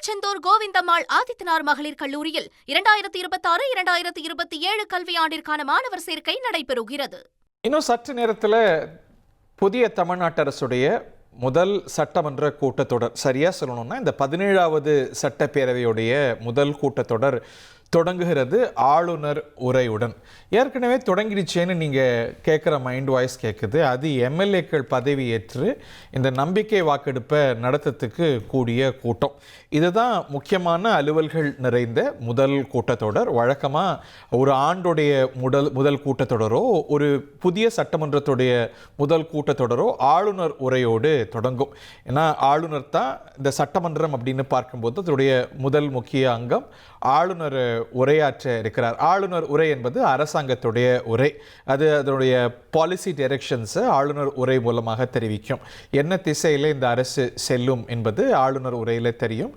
திருச்செந்தூர் கோவிந்தம்மாள் ஆதித்தனார் மகளிர் கல்லூரியில் 2026-2027 கல்வியாண்டிற்கான மாணவர் சேர்க்கை நடைபெறுகிறது. இன்னும் சற்று நேரத்தில் புதிய தமிழ்நாட்டு அரசுடைய முதல் சட்டமன்ற கூட்டத்தொடர், சரியா சொல்லணும்னா இந்த 17வது சட்டப்பேரவையுடைய முதல் கூட்டத்தொடர் தொடங்குகிறது ஆளுநர் உரையுடன். ஏற்கனவே தொடங்கிடுச்சேன்னு நீங்கள் கேட்குற மைண்ட் வாய்ஸ் கேட்குது. அது எம்எல்ஏக்கள் பதவி ஏற்று இந்த நம்பிக்கை வாக்கெடுப்பை நடத்துறதுக்கு கூடிய கூட்டம். இதுதான் முக்கியமான அலுவல்கள் நிறைந்த முதல் கூட்டத்தொடர். வழக்கமாக ஒரு ஆண்டுடைய முதல் கூட்டத்தொடரோ ஒரு புதிய சட்டமன்றத்துடைய முதல் கூட்டத்தொடரோ ஆளுநர் உரையோடு தொடங்கும். ஏன்னா ஆளுநர் தான் இந்த சட்டமன்றம் அப்படின்னு பார்க்கும்போது அதனுடைய முதல் முக்கிய அங்கம். ஆளுநர் உரையாற்ற இருக்கிறார். ஆளுநர் உரை என்பது அரசாங்கத்துடைய உரை. அது அதனுடைய பாலிசி டைரக்ஷன்ஸை ஆளுநர் உரை மூலமாக தெரிவிக்கும். என்ன திசையில் இந்த அரசு செல்லும் என்பது ஆளுநர் உரையில் தெரியும்.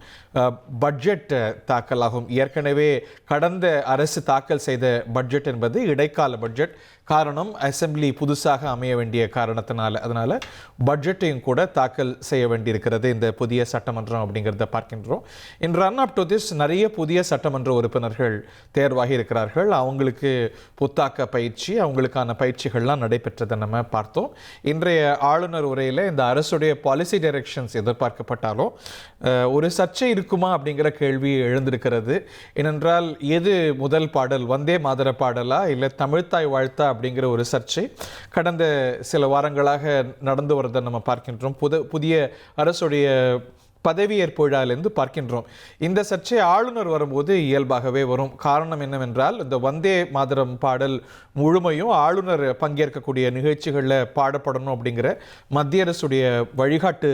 பட்ஜெட் தாக்கலாகும். ஏற்கனவே கடந்த அரசு தாக்கல் செய்த பட்ஜெட் என்பது இடைக்கால பட்ஜெட். காரணம் அசெம்பிளி புதுசாக அமைய வேண்டிய காரணத்தினால. அதனால் பட்ஜெட்டையும் கூட தாக்கல் செய்ய வேண்டியிருக்கிறது இந்த புதிய சட்டமன்றம் அப்படிங்கிறத பார்க்கின்றோம். இன் ரன் அப் டு திஸ் நிறைய புதிய சட்டமன்ற உறுப்பினர்கள் தேர்வாகி இருக்கிறார்கள். அவங்களுக்கு புத்தாக்க பயிற்சி, அவங்களுக்கான பயிற்சிகள்லாம் நடைபெற்றதை நம்ம பார்த்தோம். இன்றைய ஆளுநர் உரையில் இந்த அரசுடைய பாலிசி டைரக்ஷன்ஸ் எதிர்பார்க்கப்பட்டாலும் ஒரு சர்ச்சை இருக்குமா அப்படிங்கிற கேள்வி எழுந்திருக்கிறது. ஏனென்றால் எது முதல் பாடல், வந்தே மாதர பாடலா இல்லை தமிழ்த்தாய் வாழ்த்தா அப்படிங்கிற ஒரு சர்ச்சை கடந்த சில வாரங்களாக நடந்து வரதை நம்ம பார்க்கின்றோம். புதிய அரசுடைய பதவியேற்பு விழாவிலிருந்து பார்க்கின்றோம். இந்த சர்ச்சை ஆளுநர் வரும்போது இயல்பாகவே வரும். காரணம் என்னவென்றால் இந்த வந்தே மாதரம் பாடல் முழுமையும் ஆளுநர் பங்கேற்கக்கூடிய நிகழ்ச்சிகளில் பாடப்படணும் அப்படிங்கிற மத்திய அரசுடைய வழிகாட்டு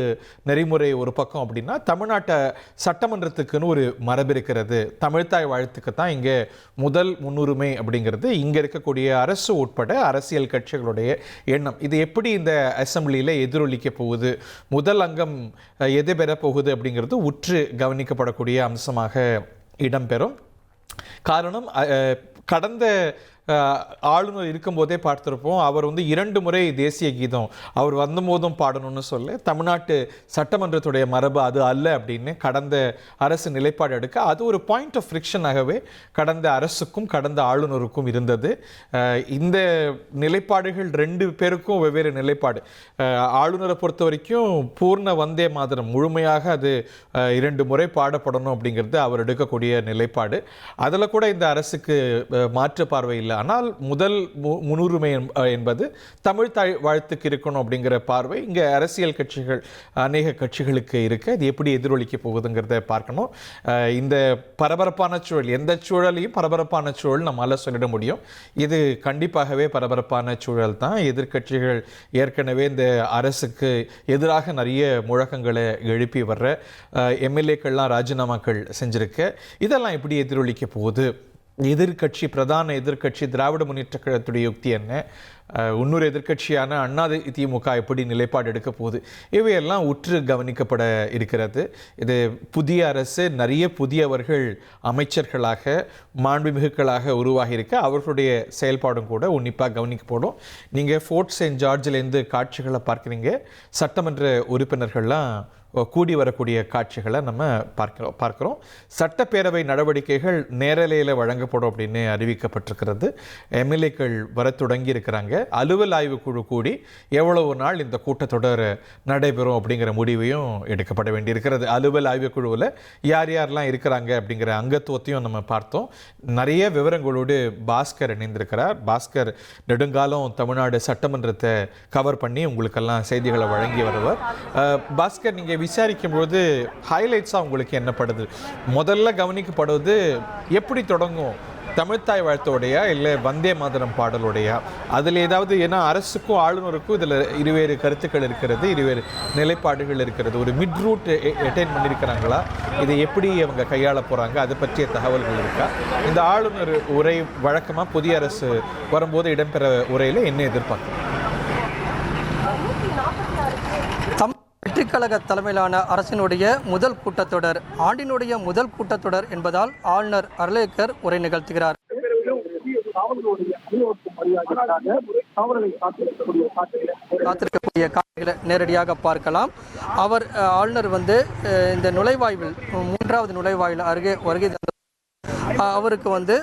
நெறிமுறை ஒரு பக்கம். அப்படின்னா தமிழ்நாட்டை சட்டமன்றத்துக்குன்னு ஒரு மரபு இருக்கிறது. தமிழ்த்தாய் வாழ்த்துக்கு தான் இங்கே முதல் முன்னுரிமை அப்படிங்கிறது இங்கே இருக்கக்கூடிய அரசு உட்பட அரசியல் கட்சிகளுடைய எண்ணம். இது எப்படி இந்த அசெம்பிளியில் எதிரொலிக்க போகுது, முதல் அங்கம் எது பெற போகுது அப்படிங்கிறது உற்று கவனிக்கப்படக்கூடிய அம்சமாக இடம்பெறும். காரணம் கடந்த ஆளுநர் இருக்கும்போதே பார்த்துருப்போம். அவர் 2 முறை தேசிய கீதம் அவர் வந்தபோதும் பாடணும்னு சொல்ல தமிழ்நாட்டு சட்டமன்றத்துடைய மரபு அது அல்ல அப்படின்னு கடந்த அரசு நிலைப்பாடு எடுக்க அது ஒரு பாயிண்ட் ஆஃப் ஃப்ரிக்ஷனாகவே கடந்த அரசுக்கும் கடந்த ஆளுநருக்கும் இருந்தது. இந்த நிலைப்பாடுகள் 2 பேருக்கும் வெவ்வேறு நிலைப்பாடு. ஆளுநரை பொறுத்த வரைக்கும் பூர்ண வந்தே மாதரம் முழுமையாக அது 2 முறை பாடப்படணும் அப்படிங்கிறது அவர் எடுக்கக்கூடிய நிலைப்பாடு. அதில் கூட இந்த அரசுக்கு மாற்று பார்வை இல்லை. ஆனால் முதல் முன்னுரிமை என்பது தமிழ்த்தாய் வாழ்த்துக்கு இருக்கணும் அப்படிங்கிற பார்வை இங்கே அரசியல் கட்சிகள் அநேக கட்சிகளுக்கு இருக்கு. இது எப்படி எதிரொலிக்க போகுதுங்கிறத பார்க்கணும். இந்த பரபரப்பான சூழல், எந்த சூழலையும் பரபரப்பான சூழல் நம்மளால் சொல்லிட முடியும். இது கண்டிப்பாகவே பரபரப்பான சூழல் தான். எதிர்கட்சிகள் ஏற்கனவே இந்த அரசுக்கு எதிராக நிறைய முழக்கங்களை எழுப்பி வர்ற எம்எல்ஏக்கள்லாம் ராஜினாமாக்கள் செஞ்சிருக்க. இதெல்லாம் எப்படி எதிரொலிக்க போகுது? எதிர்கட்சி, பிரதான எதிர்கட்சி திராவிட முன்னேற்ற கழகத்துடைய யுக்தி என்ன? இன்னொரு எதிர்கட்சியான அண்ணா திமுக எப்படி நிலைப்பாடு எடுக்க போகுது? இவையெல்லாம் உற்று கவனிக்கப்பட இருக்கிறது. இது புதிய அரசு, நிறைய புதியவர்கள் அமைச்சர்களாக மாண்புமிகுக்களாக உருவாகி இருக்க அவர்களுடைய செயல்பாடும் கூட உன்னிப்பாக கவனிக்கப்படும். நீங்கள் ஃபோர்ட் செயின்ட் ஜார்ஜிலேருந்து காட்சிகளை பார்க்குறீங்க. சட்டமன்ற உறுப்பினர்கள்லாம் கூடி வரக்கூடிய காட்சிகளை நம்ம பார்க்கிறோம். சட்டப்பேரவை நடவடிக்கைகள் நேரலையில் வழங்கப்படும் அப்படின்னு அறிவிக்கப்பட்டிருக்கிறது. எம்எல்ஏக்கள் வர தொடங்கி இருக்கிறாங்க. அலுவல் ஆய்வு குழு கூடி எவ்வளவு நாள் இந்த கூட்டத்தொடர் நடைபெறும் அப்படிங்கிற முடிவையும் எடுக்கப்பட வேண்டியிருக்கிறது. அலுவல் ஆய்வு குழுவில் யார் யாரெல்லாம் இருக்கிறாங்க அப்படிங்கிற அங்கத்துவத்தையும் நம்ம பார்த்தோம். நிறைய விவரங்களோடு பாஸ்கர் இணைந்திருக்கிறார். பாஸ்கர் நெடுங்காலம் தமிழ்நாடு சட்டமன்றத்தை கவர் பண்ணி உங்களுக்கெல்லாம் செய்திகளை வழங்கி வருவார். பாஸ்கர், நீங்கள் விசாரிக்கும் போது ஹைலைட்ஸாக உங்களுக்கு என்னப்படுது? முதல்ல கவனிக்கப்படுவது எப்படி தொடங்கும்? தமிழ்த்தாய் வாழ்த்தோடையா இல்லை வந்தே மாதரம் பாடலோடையா? அதில் ஏதாவது, ஏன்னா அரசுக்கும் ஆளுநருக்கும் இதில் இருவேறு கருத்துக்கள் இருக்கிறது, இருவேறு நிலைப்பாடுகள் இருக்கிறது. ஒரு மிட் ரூட் அட்டைன் பண்ணியிருக்கிறாங்களா? இதை எப்படி அவங்க கையாள போகிறாங்க? அதை பற்றிய தகவல்கள் இருக்கா? இந்த ஆளுநர் உரை வழக்கமாக புதிய அரசு வரும்போது இடம்பெற உரையில் என்ன எதிர்பார்க்குறோம்? வெற்றிக்கழக தலைமையிலான அரசினுடைய முதல் கூட்டத்தொடர், ஆண்டினுடைய முதல் கூட்டத்தொடர் என்பதால் ஆளுநர் அர்லேக்கர் உரை நிகழ்த்துகிறார். அவர்களுடைய அணிவகுப்பு மரியாதைக்காக அவர்களை காத்திருக்கக்கூடிய காட்சிகளை நேரடியாக பார்க்கலாம். அவர் ஆளுநர் வந்து இந்த நுழைவாயில் 3வது நுழைவாயில் அருகே வருகை அவருக்கு வந்து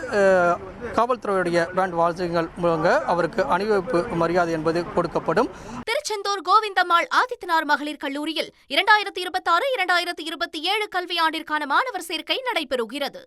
காவல்துறையுடைய பேண்ட் வாசிகள் மூலங்க அவருக்கு அணிவகுப்பு மரியாதை என்பது கொடுக்கப்படும். திருச்செந்தூர் கோவிந்தம்மாள் ஆதித்தனார் மகளிர் கல்லூரியில் 2026-2027 கல்வியாண்டிற்கான மாணவர் சேர்க்கை நடைபெறுகிறது.